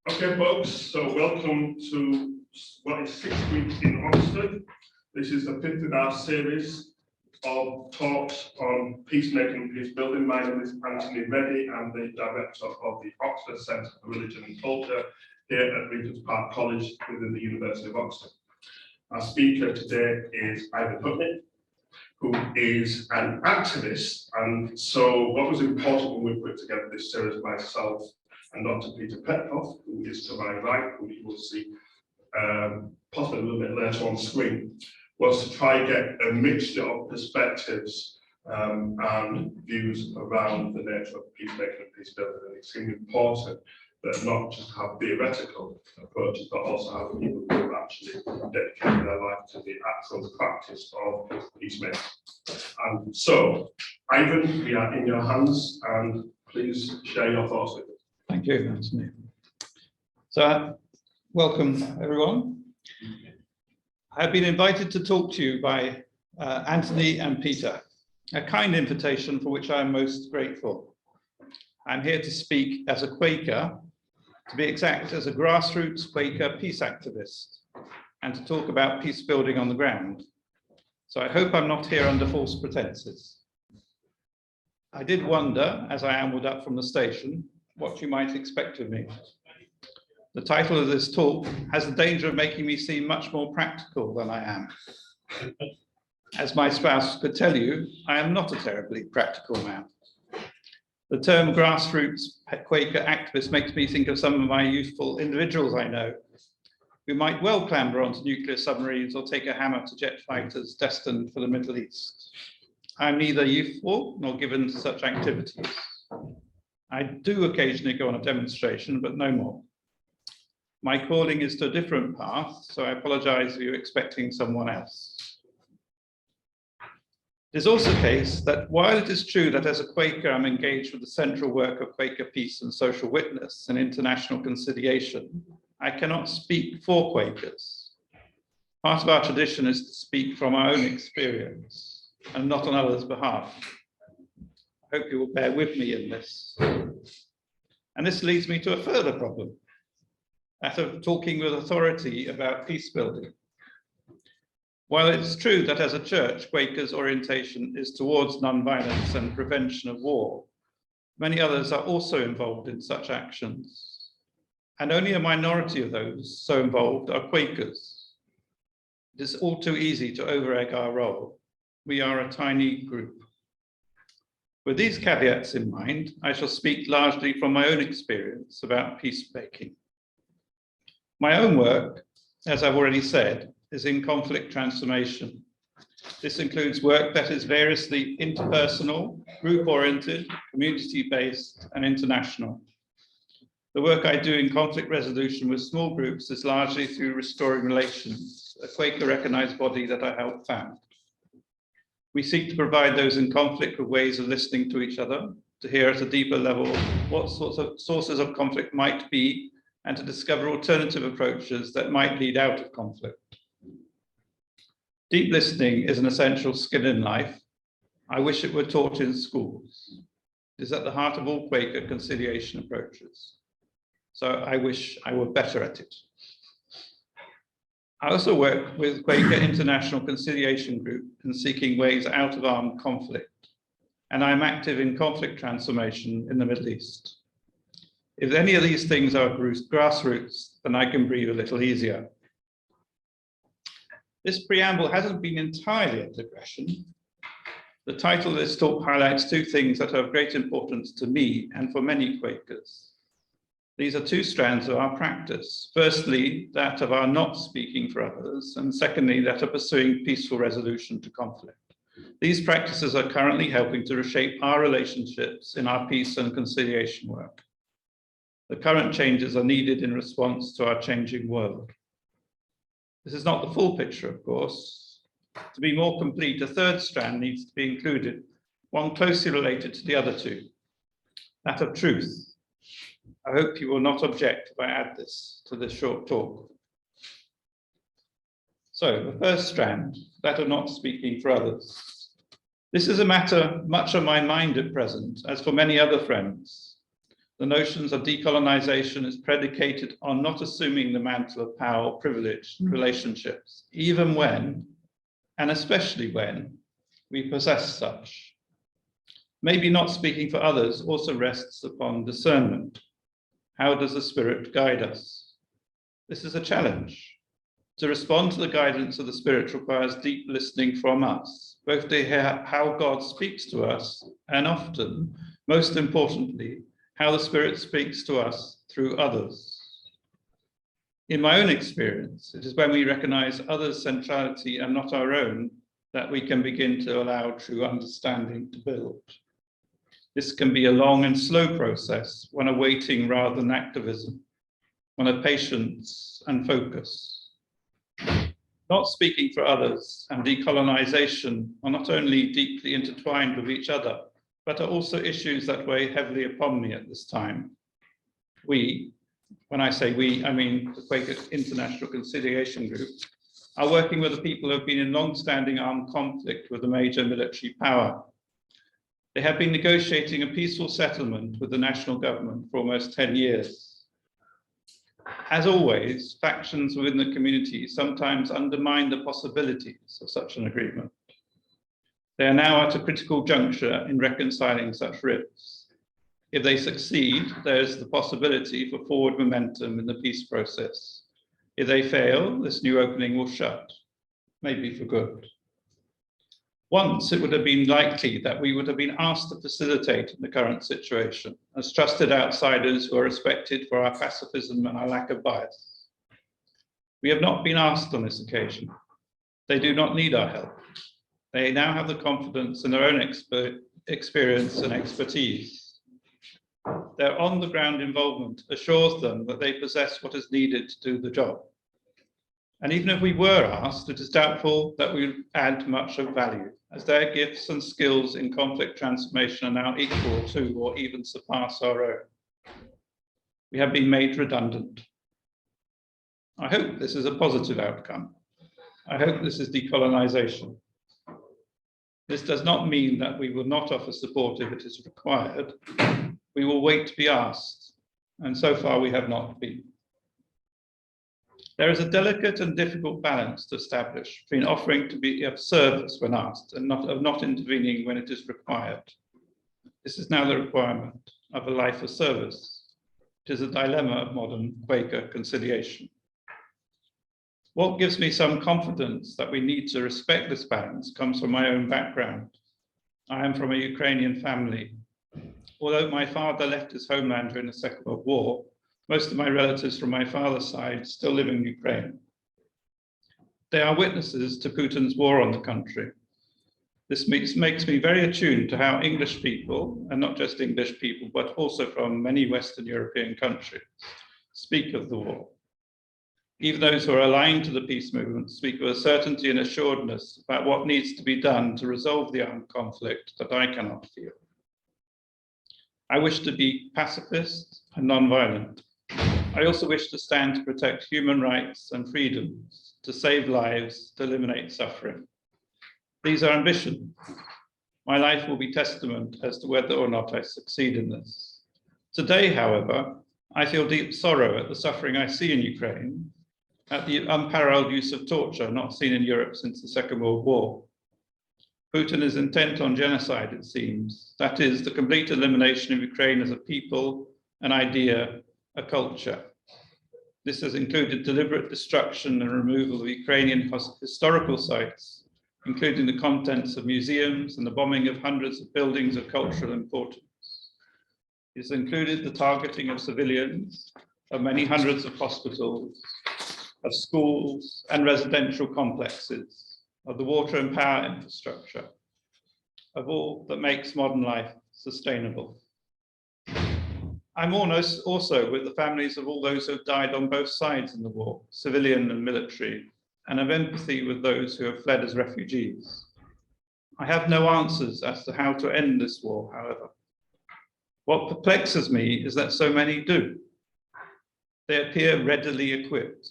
Okay, folks, so welcome to what is 6 weeks in Oxford. This is the 5th in our series of talks on peacemaking and peace building. My name is Anthony Reddy. I'm the director of the Oxford Centre for Religion and Culture here at Regent's Park College within the University of Oxford. Our speaker today is Ivan Hutnik, who is an activist. And so what was important when we put together this series, myself and Dr. Peter Petkoff, who is to my right, who you will see possibly a little bit later on screen, was to try and get a mixture of perspectives and views around the nature of peacemaking and peace building. And it's extremely important that not just have theoretical approaches, but also have people who have actually dedicated their life to the actual practice of peacemaking. And so, Ivan, we are in your hands, and please share your thoughts with us. Thank you, Anthony. So, welcome everyone. I've been invited to talk to you by Anthony and Peter, a kind invitation for which I am most grateful. I'm here to speak as a Quaker, to be exact, as a grassroots Quaker peace activist, and to talk about peace building on the ground. So I hope I'm not here under false pretenses. I did wonder, as I ambled up from the station, what you might expect of me. The title of this talk has the danger of making me seem much more practical than I am. As my spouse could tell you, I am not a terribly practical man. The term grassroots Quaker activist makes me think of some of my youthful individuals I know, who might well clamber onto nuclear submarines or take a hammer to jet fighters destined for the Middle East. I'm neither youthful nor given to such activities. I do occasionally go on a demonstration, but no more. My calling is to a different path, so I apologize if you're expecting someone else. It is also the case that while it is true that as a Quaker I'm engaged with the central work of Quaker peace and social witness and international conciliation, I cannot speak for Quakers. Part of our tradition is to speak from our own experience and not on others' behalf. I hope you will bear with me in this. And this leads me to a further problem, that of talking with authority about peace building. While it's true that as a church, Quakers' orientation is towards non-violence and prevention of war, many others are also involved in such actions. And only a minority of those so involved are Quakers. It is all too easy to over-egg our role. We are a tiny group. With these caveats in mind, I shall speak largely from my own experience about peacemaking. My own work, as I've already said, is in conflict transformation. This includes work that is variously interpersonal, group-oriented, community-based, and international. The work I do in conflict resolution with small groups is largely through Restoring Relations, a Quaker recognized body that I helped found. We seek to provide those in conflict with ways of listening to each other, to hear at a deeper level what sorts of sources of conflict might be, and to discover alternative approaches that might lead out of conflict. Deep listening is an essential skill in life. I wish it were taught in schools. It is at the heart of all Quaker conciliation approaches. So I wish I were better at it. I also work with Quaker International Conciliation Group in seeking ways out of armed conflict, and I'm active in conflict transformation in the Middle East. If any of these things are grassroots, then I can breathe a little easier. This preamble hasn't been entirely a digression. The title of this talk highlights two things that are of great importance to me and for many Quakers. These are two strands of our practice. Firstly, that of our not speaking for others, and secondly, that of pursuing peaceful resolution to conflict. These practices are currently helping to reshape our relationships in our peace and conciliation work. The current changes are needed in response to our changing world. This is not the full picture, of course. To be more complete, a third strand needs to be included, one closely related to the other two, that of truth. I hope you will not object if I add this to this short talk. So the first strand, that of not speaking for others. This is a matter much on my mind at present, as for many other friends. The notions of decolonization is predicated on not assuming the mantle of power or privilege in relationships, even when, and especially when, we possess such. Maybe not speaking for others also rests upon discernment. How does the Spirit guide us? This is a challenge. To respond to the guidance of the Spirit requires deep listening from us, both to hear how God speaks to us, and often, most importantly, how the Spirit speaks to us through others. In my own experience, it is when we recognize others' centrality and not our own that we can begin to allow true understanding to build. This can be a long and slow process, one of waiting rather than activism, one of patience and focus. Not speaking for others and decolonization are not only deeply intertwined with each other, but are also issues that weigh heavily upon me at this time. We, when I say we, I mean the Quaker International Conciliation Group, are working with the people who have been in long-standing armed conflict with a major military power. They have been negotiating a peaceful settlement with the national government for almost 10 years. As always, factions within the community sometimes undermine the possibilities of such an agreement. They are now at a critical juncture in reconciling such rifts. If they succeed, there is the possibility for forward momentum in the peace process. If they fail, this new opening will shut, maybe for good. Once it would have been likely that we would have been asked to facilitate in the current situation as trusted outsiders who are respected for our pacifism and our lack of bias. We have not been asked on this occasion. They do not need our help. They now have the confidence in their own experience and expertise. Their on-the-ground involvement assures them that they possess what is needed to do the job. And even if we were asked, it is doubtful that we would add much of value, as their gifts and skills in conflict transformation are now equal to or even surpass our own. We have been made redundant. I hope this is a positive outcome. I hope this is decolonization. This does not mean that we will not offer support if it is required. We will wait to be asked, and so far we have not been. There is a delicate and difficult balance to establish between offering to be of service when asked and not intervening when it is required. This is now the requirement of a life of service. It is a dilemma of modern Quaker conciliation. What gives me some confidence that we need to respect this balance comes from my own background. I am from a Ukrainian family. Although my father left his homeland during the Second World War, most of my relatives from my father's side still live in Ukraine. They are witnesses to Putin's war on the country. This makes me very attuned to how English people, and not just English people, but also from many Western European countries, speak of the war. Even those who are aligned to the peace movement speak with a certainty and assuredness about what needs to be done to resolve the armed conflict that I cannot feel. I wish to be pacifist and non-violent. I also wish to stand to protect human rights and freedoms, to save lives, to eliminate suffering. These are ambitions. My life will be testament as to whether or not I succeed in this. Today, however, I feel deep sorrow at the suffering I see in Ukraine, at the unparalleled use of torture not seen in Europe since the Second World War. Putin is intent on genocide, it seems. That is, the complete elimination of Ukraine as a people, an idea, a culture. This has included deliberate destruction and removal of Ukrainian historical sites, including the contents of museums and the bombing of hundreds of buildings of cultural importance. It has included the targeting of civilians, of many hundreds of hospitals, of schools and residential complexes, of the water and power infrastructure, of all that makes modern life sustainable. I'm also with the families of all those who have died on both sides in the war, civilian and military, and have empathy with those who have fled as refugees. I have no answers as to how to end this war, however. What perplexes me is that so many do. They appear readily equipped.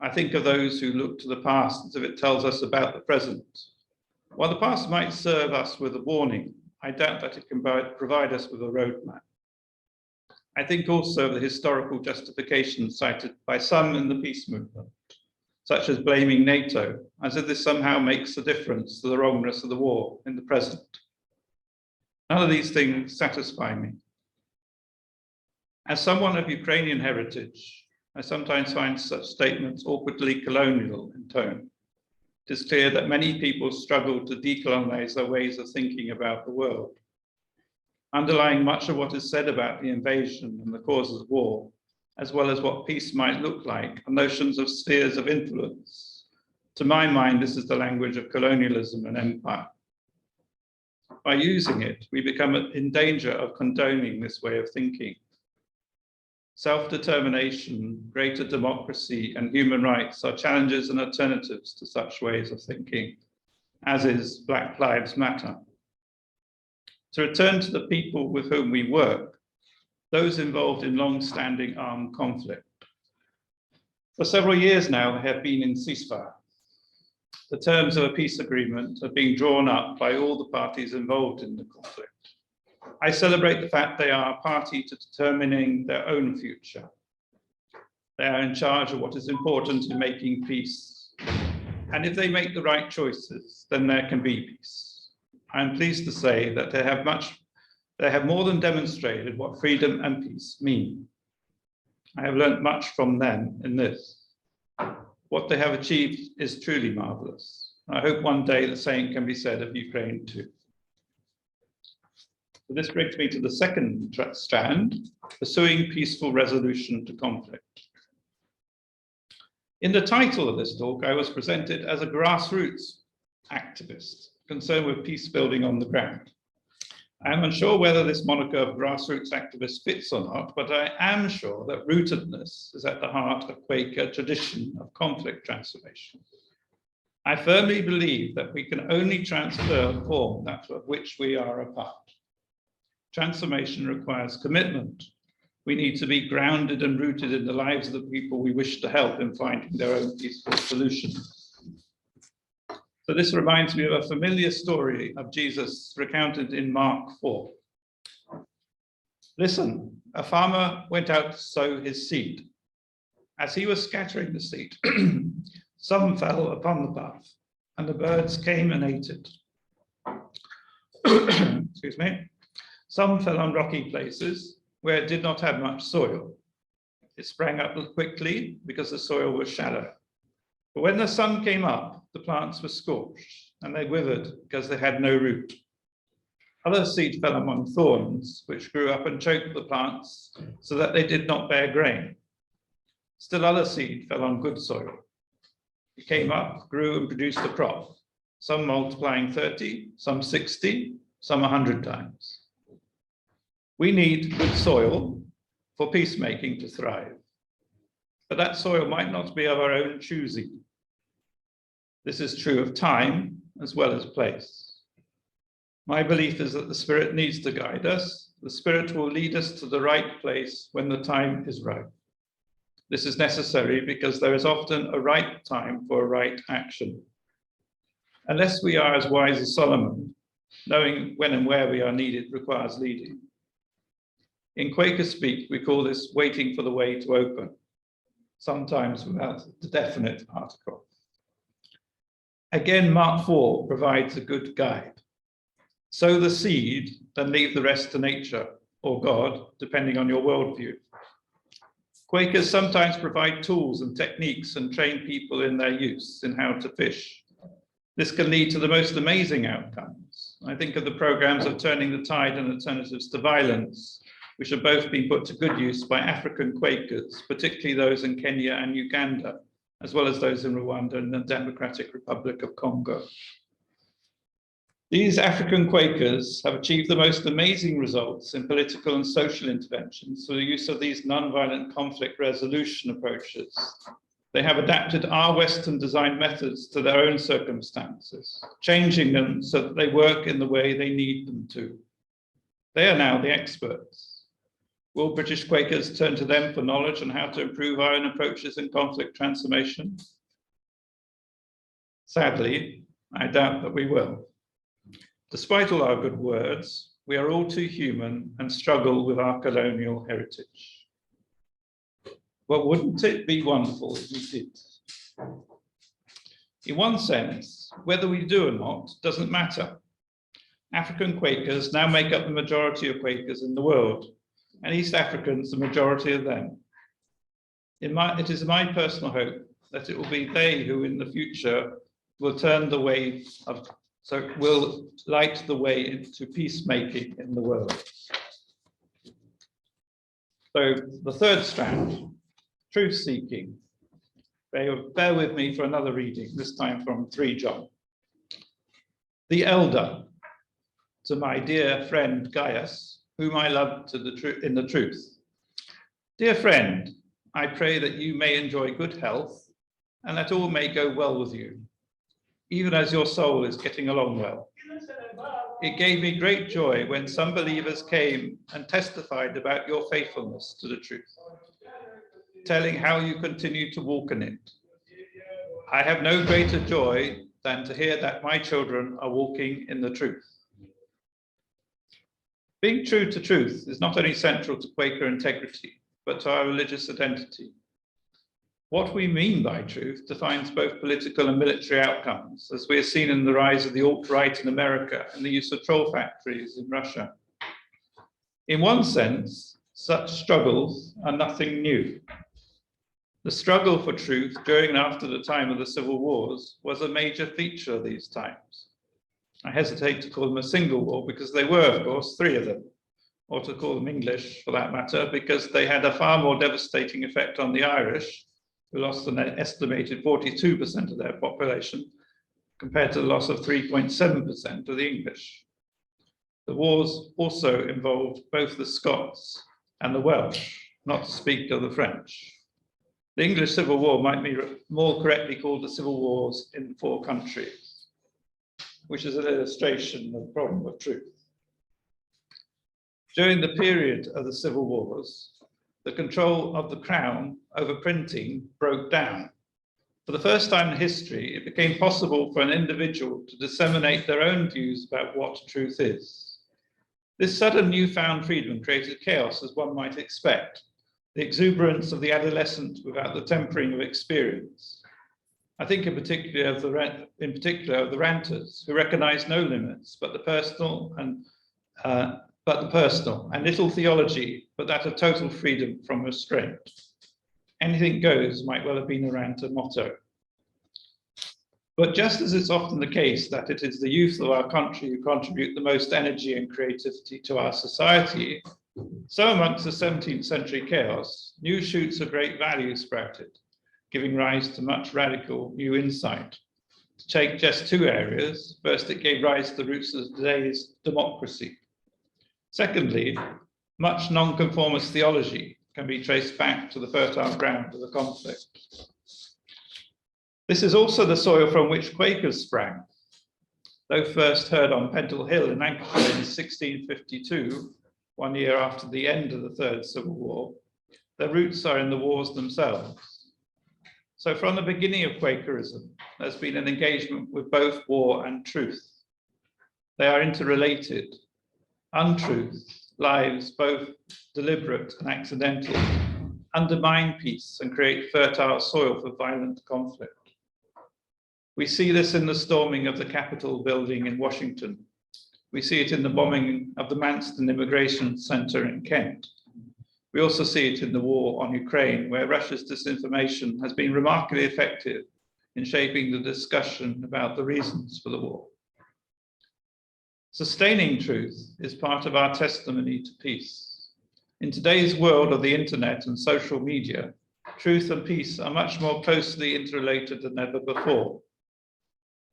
I think of those who look to the past as if it tells us about the present. While the past might serve us with a warning, I doubt that it can provide us with a roadmap. I think also the historical justification cited by some in the peace movement, such as blaming NATO, as if this somehow makes a difference to the wrongness of the war in the present. None of these things satisfy me. As someone of Ukrainian heritage, I sometimes find such statements awkwardly colonial in tone. It is clear that many people struggle to decolonize their ways of thinking about the world. Underlying much of what is said about the invasion and the causes of war, as well as what peace might look like, are notions of spheres of influence. To my mind, this is the language of colonialism and empire. By using it, we become in danger of condoning this way of thinking. Self-determination, greater democracy, and human rights are challenges and alternatives to such ways of thinking, as is Black Lives Matter. To return to the people with whom we work, those involved in long-standing armed conflict. For several years now, they have been in ceasefire. The terms of a peace agreement are being drawn up by all the parties involved in the conflict. I celebrate the fact they are a party to determining their own future. They are in charge of what is important in making peace. And if they make the right choices, then there can be peace. I am pleased to say that they have more than demonstrated what freedom and peace mean. I have learned much from them in this. What they have achieved is truly marvelous. I hope one day the same can be said of Ukraine too. So this brings me to the second strand, pursuing peaceful resolution to conflict. In the title of this talk, I was presented as a grassroots activist concerned with peace building on the ground. I am unsure whether this moniker of grassroots activist fits or not, but I am sure that rootedness is at the heart of Quaker tradition of conflict transformation. I firmly believe that we can only transfer and form that of which we are a part. Transformation requires commitment. We need to be grounded and rooted in the lives of the people we wish to help in finding their own peaceful solutions. So this reminds me of a familiar story of Jesus recounted in Mark 4. Listen, a farmer went out to sow his seed. As he was scattering the seed, some fell upon the path, and the birds came and ate it. Excuse me. Some fell on rocky places where it did not have much soil. It sprang up quickly because the soil was shallow. But when the sun came up, the plants were scorched and they withered because they had no root. Other seed fell among thorns, which grew up and choked the plants so that they did not bear grain. Still other seed fell on good soil. It came up, grew and produced a crop, some multiplying 30, some 60, some 100 times. We need good soil for peacemaking to thrive. But that soil might not be of our own choosing. This is true of time as well as place. My belief is that the Spirit needs to guide us. The Spirit will lead us to the right place when the time is right. This is necessary because there is often a right time for a right action. Unless we are as wise as Solomon, knowing when and where we are needed requires leading. In Quaker speak, we call this waiting for the way to open, sometimes without a definite article. Again, Mark 4 provides a good guide. Sow the seed, then leave the rest to nature or God, depending on your worldview. Quakers sometimes provide tools and techniques and train people in their use in how to fish. This can lead to the most amazing outcomes. I think of the programs of Turning the Tide and Alternatives to Violence, which have both been put to good use by African Quakers, particularly those in Kenya and Uganda, as well as those in Rwanda and the Democratic Republic of Congo. These African Quakers have achieved the most amazing results in political and social interventions through the use of these non-violent conflict resolution approaches. They have adapted our Western design methods to their own circumstances, changing them so that they work in the way they need them to. They are now the experts. Will British Quakers turn to them for knowledge on how to improve our own approaches in conflict transformation? Sadly, I doubt that we will. Despite all our good words, we are all too human and struggle with our colonial heritage. But wouldn't it be wonderful if we did? In one sense, whether we do or not doesn't matter. African Quakers now make up the majority of Quakers in the world, and East Africans the majority of them. It is my personal hope that it will be they who in the future will will light the way into peacemaking in the world. So the third strand, truth seeking. Bear with me for another reading, this time from 3 John. The elder, to my dear friend Gaius, whom I love in the truth. Dear friend, I pray that you may enjoy good health and that all may go well with you, even as your soul is getting along well. It gave me great joy when some believers came and testified about your faithfulness to the truth, telling how you continue to walk in it. I have no greater joy than to hear that my children are walking in the truth. Being true to truth is not only central to Quaker integrity, but to our religious identity. What we mean by truth defines both political and military outcomes, as we have seen in the rise of the alt-right in America and the use of troll factories in Russia. In one sense, such struggles are nothing new. The struggle for truth during and after the time of the civil wars was a major feature of these times. I hesitate to call them a single war because they were, of course, 3 of them, or to call them English for that matter, because they had a far more devastating effect on the Irish, who lost an estimated 42% of their population, compared to the loss of 3.7% of the English. The wars also involved both the Scots and the Welsh, not to speak of the French. The English Civil War might be more correctly called the civil wars in 4 countries, which is an illustration of the problem of truth. During the period of the civil wars, the control of the crown over printing broke down. For the first time in history, it became possible for an individual to disseminate their own views about what truth is. This sudden newfound freedom created chaos, as one might expect, the exuberance of the adolescent without the tempering of experience. I think in particular of the ranters, who recognize no limits but the personal and little theology, but that of total freedom from restraint. Anything goes might well have been a ranter motto. But just as it's often the case that it is the youth of our country who contribute the most energy and creativity to our society, so amongst the 17th century chaos, new shoots of great value sprouted, giving rise to much radical new insight. To take just 2 areas, first it gave rise to the roots of today's democracy. Secondly, much nonconformist theology can be traced back to the fertile ground of the conflict. This is also the soil from which Quakers sprang. Though first heard on Pentle Hill in Lancashire in 1652, 1 year after the end of the Third Civil War, their roots are in the wars themselves. So from the beginning of Quakerism, there's been an engagement with both war and truth. They are interrelated. Untruth, lives, both deliberate and accidental, undermine peace and create fertile soil for violent conflict. We see this in the storming of the Capitol building in Washington. We see it in the bombing of the Manston Immigration Center in Kent. We also see it in the war on Ukraine, where Russia's disinformation has been remarkably effective in shaping the discussion about the reasons for the war. Sustaining truth is part of our testimony to peace. In today's world of the internet and social media, truth and peace are much more closely interrelated than ever before.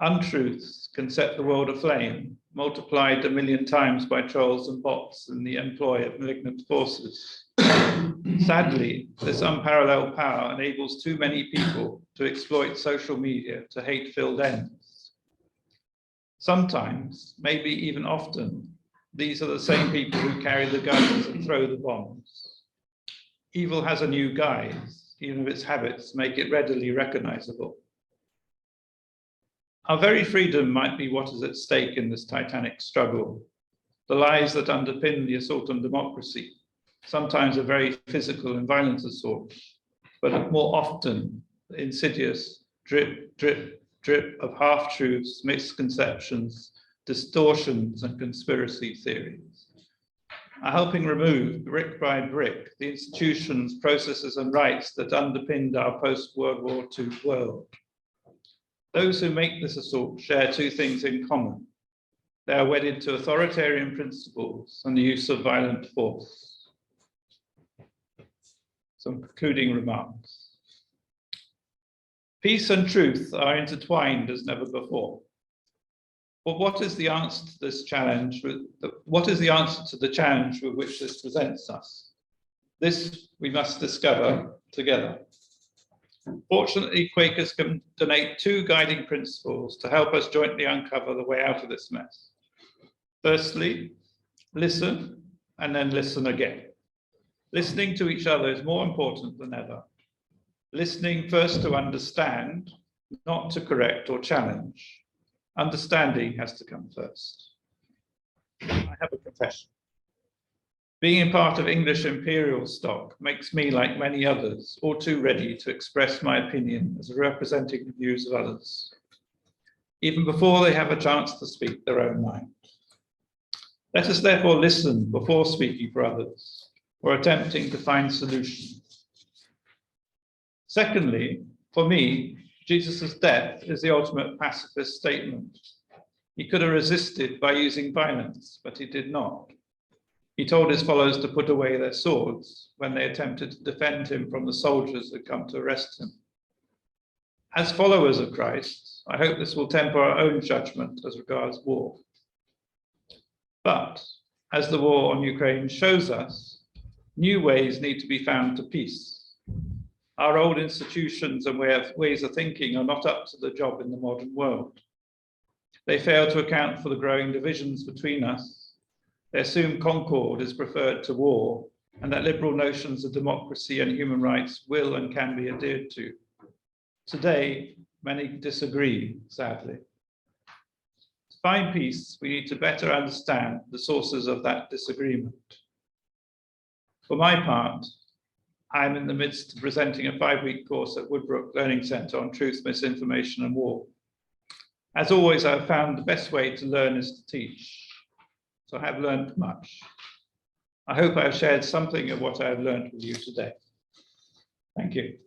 Untruths can set the world aflame, multiplied 1 million times by trolls and bots in the employ of malignant forces. Sadly, this unparalleled power enables too many people to exploit social media to hate-filled ends. Sometimes, maybe even often, these are the same people who carry the guns and throw the bombs. Evil has a new guise, even if its habits make it readily recognizable. Our very freedom might be what is at stake in this titanic struggle. The lies that underpin the assault on democracy, sometimes a very physical and violent assault, but more often the insidious drip, drip, drip of half-truths, misconceptions, distortions, and conspiracy theories are helping remove, brick by brick, the institutions, processes, and rights that underpinned our post-World War II world. Those who make this assault share two things in common. They are wedded to authoritarian principles and the use of violent force. Some concluding remarks. Peace and truth are intertwined as never before. But what is the answer to this challenge? What is the answer to the challenge with which this presents us? This we must discover together. Fortunately, Quakers can donate two guiding principles to help us jointly uncover the way out of this mess. Firstly, listen and then listen again. Listening to each other is more important than ever. Listening first to understand, not to correct or challenge. Understanding has to come first. I have a confession. Being part of English imperial stock makes me, like many others, all too ready to express my opinion as representing the views of others, even before they have a chance to speak their own mind. Let us therefore listen before speaking for others or attempting to find solutions. Secondly, for me, Jesus' death is the ultimate pacifist statement. He could have resisted by using violence, but he did not. He told his followers to put away their swords when they attempted to defend him from the soldiers who had come to arrest him. As followers of Christ, I hope this will temper our own judgment as regards war. But as the war on Ukraine shows us, new ways need to be found to peace. Our old institutions and ways of thinking are not up to the job in the modern world. They fail to account for the growing divisions between us. They assume concord is preferred to war, and that liberal notions of democracy and human rights will and can be adhered to. Today, many disagree, sadly. To find peace, we need to better understand the sources of that disagreement. For my part, I am in the midst of presenting a 5-week course at Woodbrook Learning Centre on truth, misinformation, and war. As always, I've found the best way to learn is to teach. So I have learned much. I hope I've shared something of what I've learned with you today. Thank you.